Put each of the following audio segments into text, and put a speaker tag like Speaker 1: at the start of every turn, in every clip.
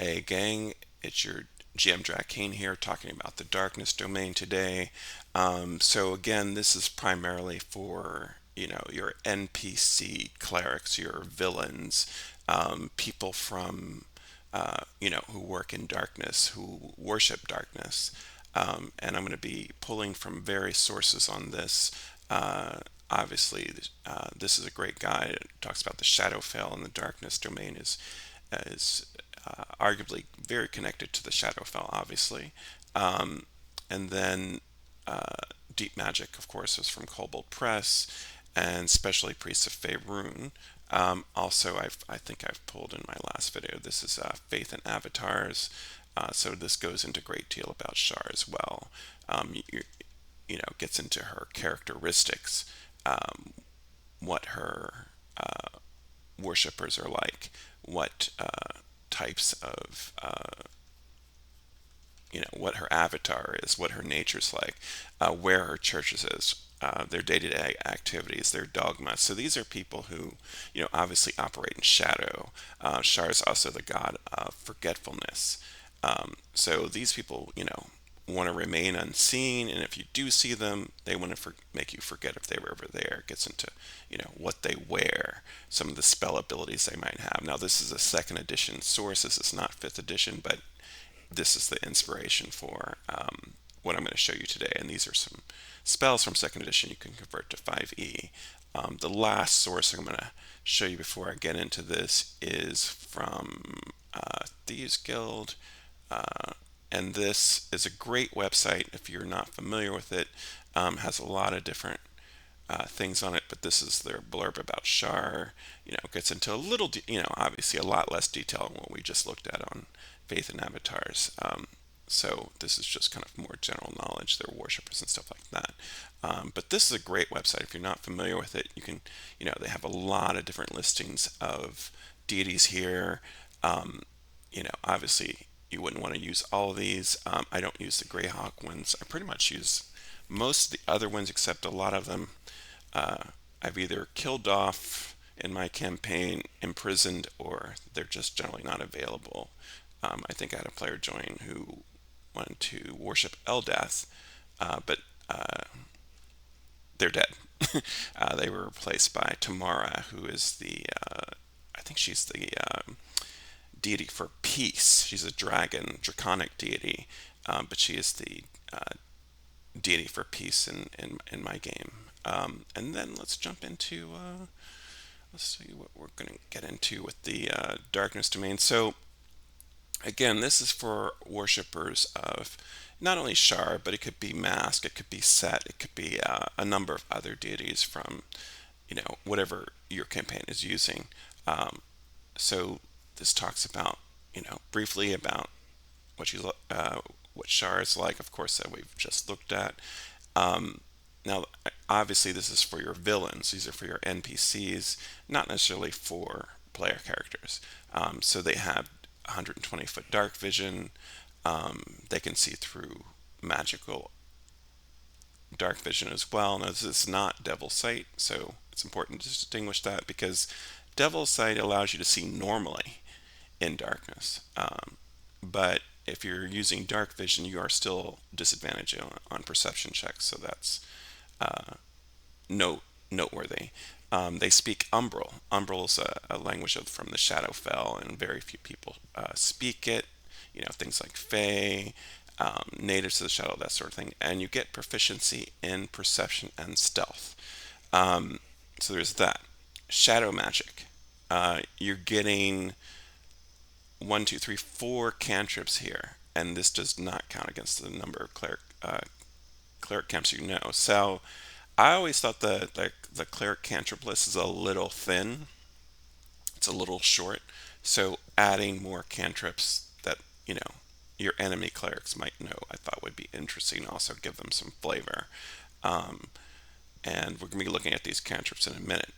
Speaker 1: Hey gang, it's your GM Drakeen here talking about the Darkness domain today. So again, this is primarily for, your NPC clerics, your villains, people from, who work in darkness, who worship darkness. And I'm going to be pulling from various sources on this. Obviously, this is a great guide. It talks about the Shadowfell and the Darkness domain is arguably very connected to the Shadowfell, obviously. And then Deep Magic, of course, is from Cobalt Press, and especially Priests of Faerun. Also, I think I've pulled in my last video. This is Faith and Avatars. So this goes into a great deal about Shar as well. Gets into her characteristics, what her worshippers are like, what types of what her avatar is, what her nature's like, where her churches is, their day-to-day activities, their dogma. So these are people who, obviously operate in shadow. Shar is also the god of forgetfulness. So these people, want to remain unseen, and if you do see them, they want to make you forget if they were ever there. It gets into, what they wear, some of the spell abilities they might have. Now, this is a second edition source. This is not fifth edition, but this is the inspiration for what I'm going to show you today. And these are some spells from second edition you can convert to 5e. The last source I'm going to show you before I get into this is from Thieves Guild. And this is a great website if you're not familiar with it. Has a lot of different things on it, but this is their blurb about Shar. Gets into a little, obviously a lot less detail than what we just looked at on Faith and Avatars. So this is just kind of more general knowledge, their worshippers and stuff like that. But this is a great website. If you're not familiar with it, you can, they have a lot of different listings of deities here. Obviously you wouldn't want to use all of these. I don't use the Greyhawk ones. I pretty much use most of the other ones, except a lot of them uh, I've either killed off in my campaign, imprisoned, or they're just generally not available. I think I had a player join who wanted to worship Eldath, but they're dead. They were replaced by Tamara, who is I think she's the deity for peace. She's a draconic deity, but she is the deity for peace in my game. And then let's jump into, let's see what we're going to get into with the darkness domain. So again, this is for worshippers of not only Shar, but it could be Mask, it could be Set, it could be a number of other deities from, whatever your campaign is using. So this talks about, briefly about what she's what Shar is like, of course, that we've just looked at. Now, obviously, this is for your villains. These are for your NPCs, not necessarily for player characters. So they have 120-foot dark vision. They can see through magical dark vision as well. Now, this is not Devil's Sight, so it's important to distinguish that because Devil's Sight allows you to see normally in darkness. But if you're using dark vision, you are still disadvantaged on perception checks, so that's noteworthy. They speak Umbral. Umbral is a language from the Shadowfell, and very few people speak it. Things like Fae, natives to the Shadow, that sort of thing. And you get proficiency in perception and stealth. So there's that. Shadow magic. You're getting one, two, three, four cantrips here, and this does not count against the number of cleric camps you know. So I always thought the cleric cantrip list is a little thin. It's a little short. So adding more cantrips that your enemy clerics might know, I thought would be interesting. Also give them some flavor. Um, and we're going to be looking at these cantrips in a minute.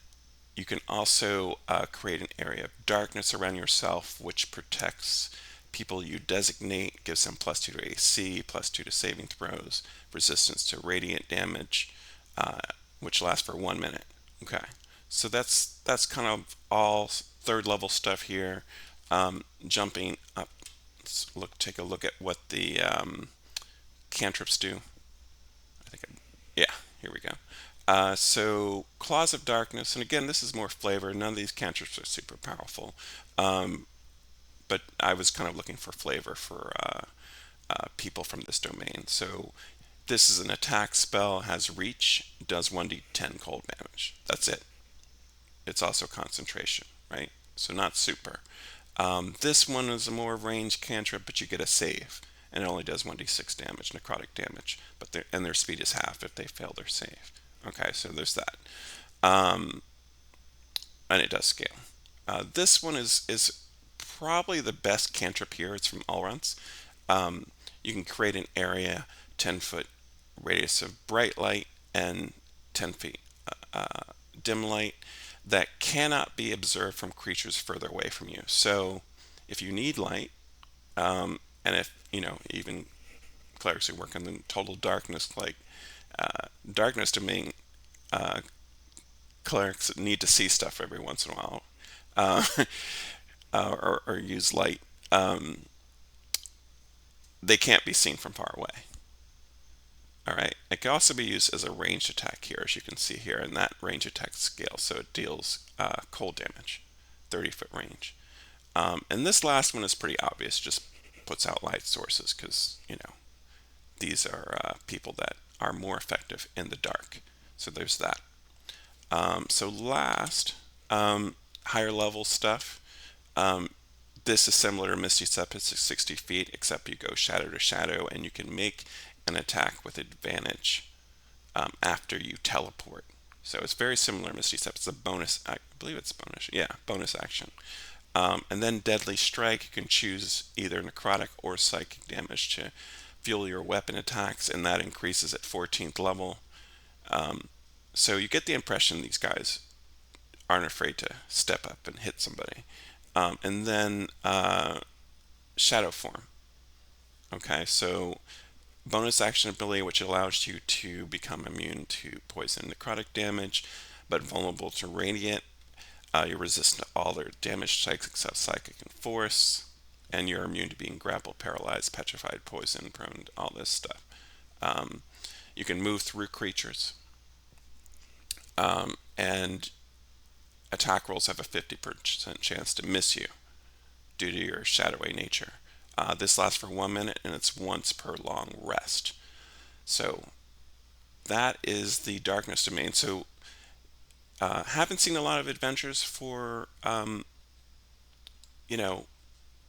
Speaker 1: You can also create an area of darkness around yourself, which protects people you designate, gives them plus 2 to AC, plus 2 to saving throws, resistance to radiant damage, which lasts for 1 minute. Okay, so that's kind of all third level stuff here. Jumping up take a look at what the cantrips do. I think, yeah, here we go. So Claws of Darkness, and again, this is more flavor. None of these cantrips are super powerful, um, but I was kind of looking for flavor for people from this domain. So this is an attack spell, has reach, does 1d10 cold damage. That's it. It's also concentration, right? So not super. This one is a more range cantrip, but you get a save, and it only does 1d6 damage, necrotic damage. And their speed is half if they fail their save. Okay, so there's that, and it does scale. This one is probably the best cantrip here. It's from Elrond's. You can create an area 10-foot radius of bright light and 10 feet dim light that cannot be observed from creatures further away from you. So if you need light, and if, even clerics who work in the total darkness, like darkness domain clerics need to see stuff every once in a while, uh, or use light. They can't be seen from far away. All right. It can also be used as a ranged attack here, as you can see here, and that range attack scale. So it deals cold damage, 30-foot range. And this last one is pretty obvious, just puts out light sources because, these are people that are more effective in the dark. So there's that. So last, higher level stuff. Um, this is similar to Misty Step. It's 60 feet, except you go shadow to shadow, and you can make an attack with advantage after you teleport. So it's very similar to Misty Step. It's a bonus. I believe it's bonus. Yeah, bonus action. And then Deadly Strike. You can choose either necrotic or psychic damage to fuel your weapon attacks, and that increases at 14th level. So you get the impression these guys aren't afraid to step up and hit somebody. And then Shadow Form. Okay, so bonus action ability, which allows you to become immune to poison and necrotic damage, but vulnerable to radiant. You're resistant to all their damage types except psychic and force, and you're immune to being grappled, paralyzed, petrified, poison, prone, all this stuff. You can move through creatures, and attack rolls have a 50% chance to miss you due to your shadowy nature. This lasts for 1 minute, and it's once per long rest. So that is the darkness domain. So haven't seen a lot of adventures for you know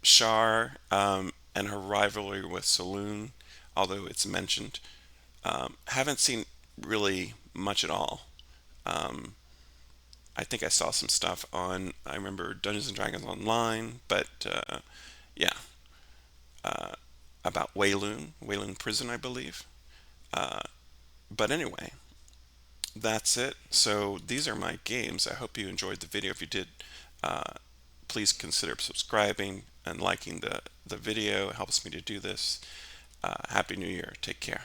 Speaker 1: Shar and her rivalry with Saloon, although it's mentioned. Haven't seen really much at all. Um, I think I saw some stuff on, I remember Dungeons and Dragons Online, but yeah, about Wayloon Prison, I believe. Uh, but anyway, that's it. So these are my games. I hope you enjoyed the video. If you did, uh, please consider subscribing and liking the video. It helps me to do this. Happy New Year. Take care.